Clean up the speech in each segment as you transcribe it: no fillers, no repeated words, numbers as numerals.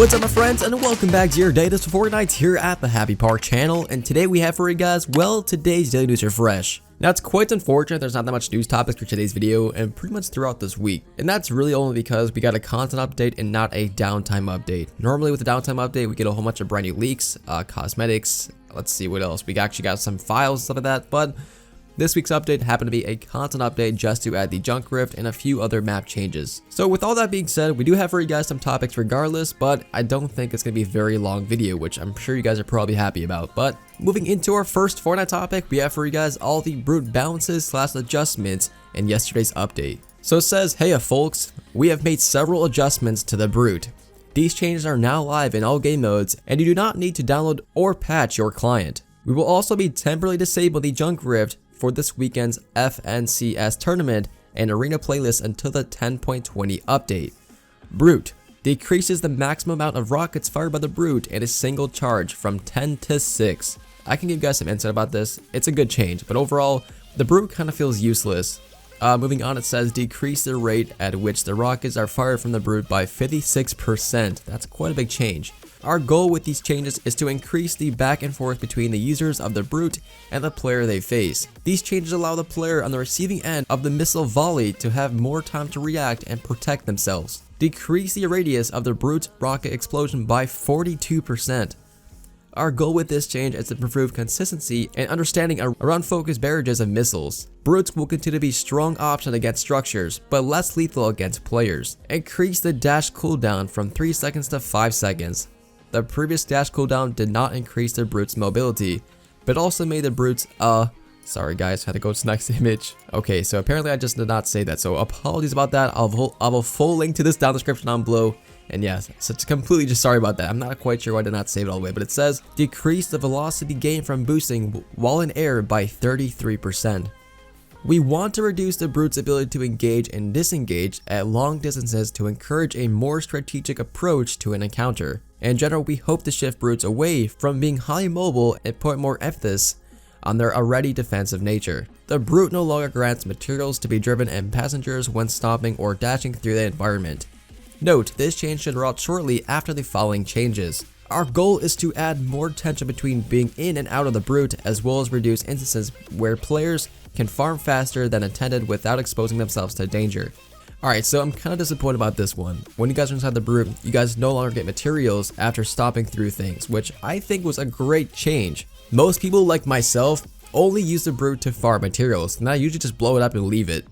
What's up my friends, and welcome back to your day. This is Fortnite here at the Happy Park channel, and today we have for you guys, well, today's daily news refresh. Now it's quite unfortunate there's not that much news topics for today's video and pretty much throughout this week, and that's really only because we got a content update and not a downtime update. Normally with a downtime update we get a whole bunch of brand new leaks, cosmetics, let's see what else, we actually got some files and stuff like that, but this week's update happened to be a content update just to add the junk rift and a few other map changes. So with all that being said, we do have for you guys some topics regardless, but I don't think it's going to be a very long video, which I'm sure you guys are probably happy about. But moving into our first Fortnite topic, we have for you guys all the brute balances / adjustments in yesterday's update. So it says, hey folks, we have made several adjustments to the brute. These changes are now live in all game modes, and you do not need to download or patch your client. We will also be temporarily disabling the junk rift for this weekend's FNCS tournament and arena playlist until the 10.20 update. Brute decreases the maximum amount of rockets fired by the brute in a single charge from 10 to 6. I can give you guys some insight about this. It's a good change, but overall, the brute kind of feels useless. Moving on, it says decrease the rate at which the rockets are fired from the brute by 56%. That's quite a big change. Our goal with these changes is to increase the back and forth between the users of the brute and the player they face. These changes allow the player on the receiving end of the missile volley to have more time to react and protect themselves. Decrease the radius of the brute's rocket explosion by 42%. Our goal with this change is to improve consistency and understanding around focus barrages of missiles. Brutes will continue to be a strong option against structures, but less lethal against players. Increase the dash cooldown from 3 seconds to 5 seconds. The previous dash cooldown did not increase the brute's mobility, but also made the brutes sorry guys, had to go to the next image. Okay, so apparently I just did not say that, so apologies about that. I'll have a full link to this down in the description down below. And yes, so it's completely just sorry about that. I'm not quite sure why I did not save it all the way, but it says decrease the velocity gain from boosting while in air by 33%. We want to reduce the brute's ability to engage and disengage at long distances to encourage a more strategic approach to an encounter. In general, we hope to shift brutes away from being highly mobile and put more emphasis on their already defensive nature. The brute no longer grants materials to be driven and passengers when stomping or dashing through the environment. Note, this change should roll out shortly after the following changes. Our goal is to add more tension between being in and out of the brute, as well as reduce instances where players can farm faster than intended without exposing themselves to danger. Alright, so I'm kind of disappointed about this one. When you guys are inside the brute, you guys no longer get materials after stopping through things, which I think was a great change. Most people, like myself, only use the brute to farm materials, and I usually just blow it up and leave it.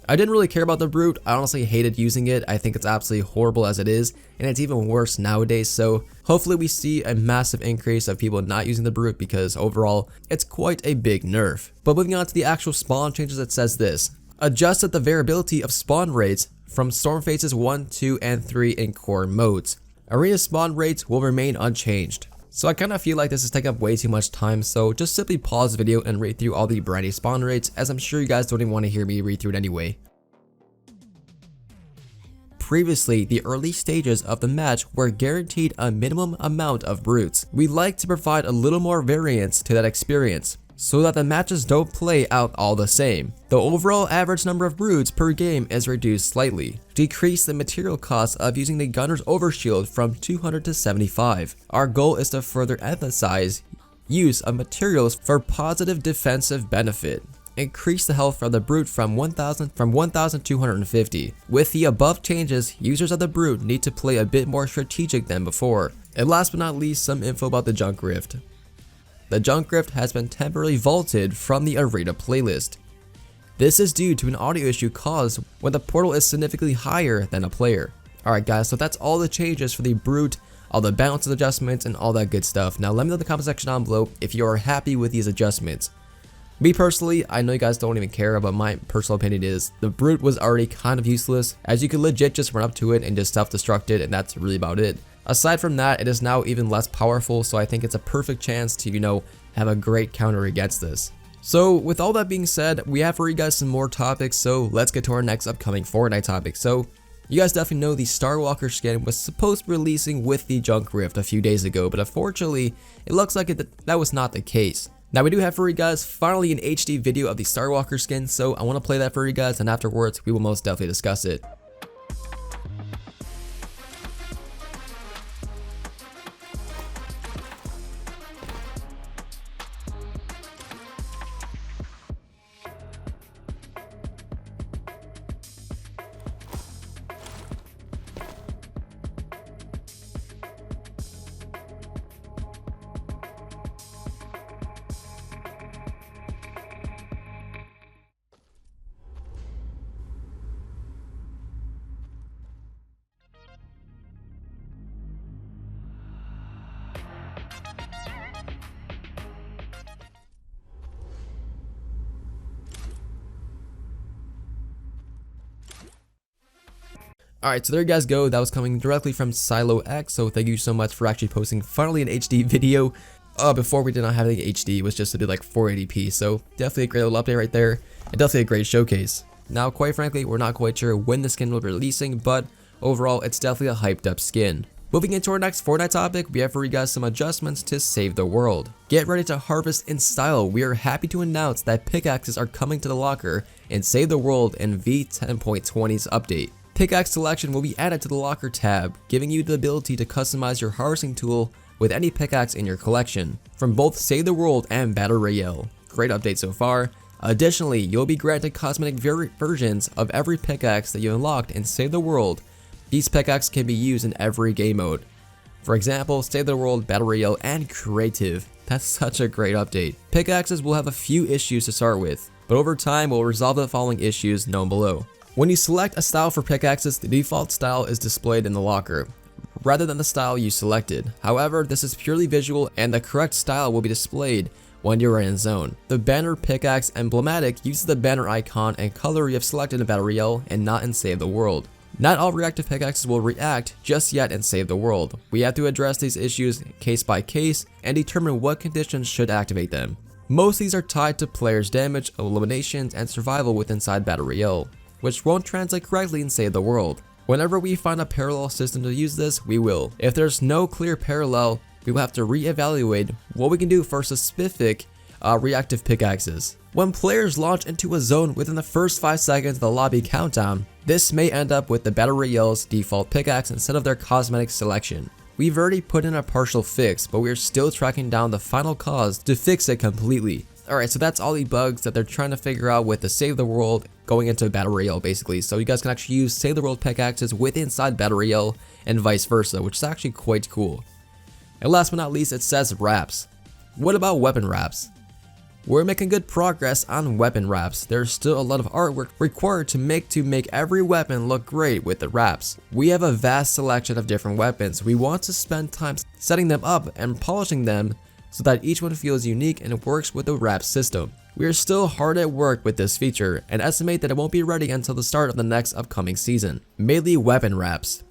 I didn't really care about the brute. I honestly hated using it. I think it's absolutely horrible as it is, and it's even worse nowadays, so hopefully we see a massive increase of people not using the brute, because overall it's quite a big nerf. But moving on to the actual spawn changes, it says this: adjusted the variability of spawn rates from storm phases 1, 2, and 3 in core modes. Arena spawn rates will remain unchanged. So I kind of feel like this is taking up way too much time, so just simply pause the video and read through all the brand new spawn rates, as I'm sure you guys don't even want to hear me read through it anyway. Previously, the early stages of the match were guaranteed a minimum amount of brutes. We like to provide a little more variance to that experience, so that the matches don't play out all the same. The overall average number of brutes per game is reduced slightly. Decrease the material cost of using the gunner's overshield from 200 to 75. Our goal is to further emphasize use of materials for positive defensive benefit. Increase the health of the brute from 1,250. With the above changes, users of the brute need to play a bit more strategic than before. And last but not least, some info about the junk rift. The junk rift has been temporarily vaulted from the arena playlist. This is due to an audio issue caused when the portal is significantly higher than a player. Alright guys, so that's all the changes for the brute, all the balance adjustments, and all that good stuff. Now let me know in the comment section down below if you are happy with these adjustments. Me personally, I know you guys don't even care, but my personal opinion is the brute was already kind of useless, as you could legit just run up to it and just self-destruct it, and that's really about it. Aside from that, it is now even less powerful, so I think it's a perfect chance to, have a great counter against this. So with all that being said, we have for you guys some more topics, so let's get to our next upcoming Fortnite topic. So you guys definitely know the Starwalker skin was supposed to be releasing with the junk rift a few days ago, but unfortunately, it looks like that was not the case. Now we do have for you guys finally an HD video of the Starwalker skin, so I want to play that for you guys, and afterwards we will most definitely discuss it. Alright, so there you guys go. That was coming directly from Silo X, so thank you so much for actually posting finally an HD video. Before we did not have any HD, it was just to do like 480p, so definitely a great little update right there, and definitely a great showcase. Now, quite frankly, we're not quite sure when the skin will be releasing, but overall, it's definitely a hyped up skin. Moving into our next Fortnite topic, we have for you guys some adjustments to save the world. Get ready to harvest in style. We are happy to announce that pickaxes are coming to the locker and save the world in V10.20's update. Pickaxe selection will be added to the locker tab, giving you the ability to customize your harvesting tool with any pickaxe in your collection, from both Save the World and Battle Royale. Great update so far. Additionally, you'll be granted cosmetic versions of every pickaxe that you unlocked in Save the World. These pickaxes can be used in every game mode. For example, Save the World, Battle Royale, and Creative. That's such a great update. Pickaxes will have a few issues to start with, but over time we'll resolve the following issues known below. When you select a style for pickaxes, the default style is displayed in the locker, rather than the style you selected. However, this is purely visual and the correct style will be displayed when you're in zone. The banner pickaxe emblematic uses the banner icon and color you have selected in Battle Royale and not in Save the World. Not all reactive pickaxes will react just yet in Save the World. We have to address these issues case by case and determine what conditions should activate them. Most of these are tied to players' damage, eliminations, and survival within Battle Royale, which won't translate correctly in Save the World. Whenever we find a parallel system to use this, we will. If there's no clear parallel, we will have to re-evaluate what we can do for specific reactive pickaxes. When players launch into a zone within the first 5 seconds of the lobby countdown, this may end up with the Battle Royale's default pickaxe instead of their cosmetic selection. We've already put in a partial fix, but we are still tracking down the final cause to fix it completely. Alright, so that's all the bugs that they're trying to figure out with the Save the World going into Battle Royale basically. So you guys can actually use Save the World pickaxes inside Battle Royale and vice versa, which is actually quite cool. And last but not least, it says wraps. What about weapon wraps? We're making good progress on weapon wraps. There's still a lot of artwork required to make every weapon look great with the wraps. We have a vast selection of different weapons. We want to spend time setting them up and polishing them so that each one feels unique and works with the wrap system. We are still hard at work with this feature and estimate that it won't be ready until the start of the next upcoming season. Melee weapon wraps.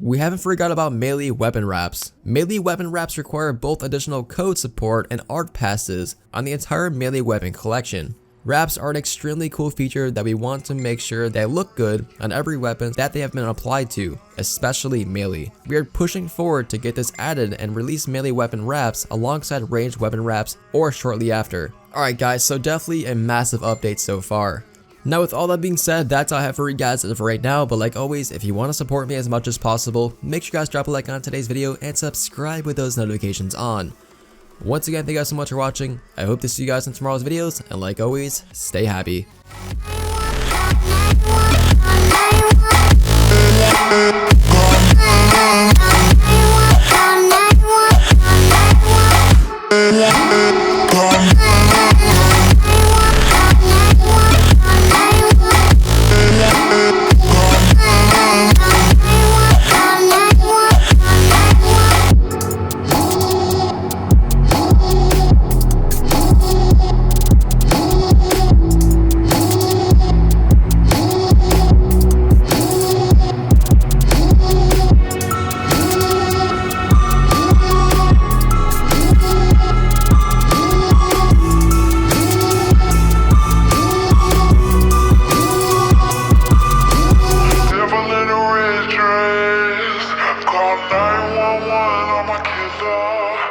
We haven't forgot about melee weapon wraps. Melee weapon wraps require both additional code support and art passes on the entire melee weapon collection. Wraps are an extremely cool feature that we want to make sure they look good on every weapon that they have been applied to, especially melee. We are pushing forward to get this added and release melee weapon wraps alongside ranged weapon wraps or shortly after. Alright guys, so definitely a massive update so far. Now with all that being said, that's all I have for you guys as of right now, but like always, if you want to support me as much as possible, make sure you guys drop a like on today's video and subscribe with those notifications on. Once again, thank you guys so much for watching. I hope to see you guys in tomorrow's videos, and like always, stay happy. Call 911 on my killer.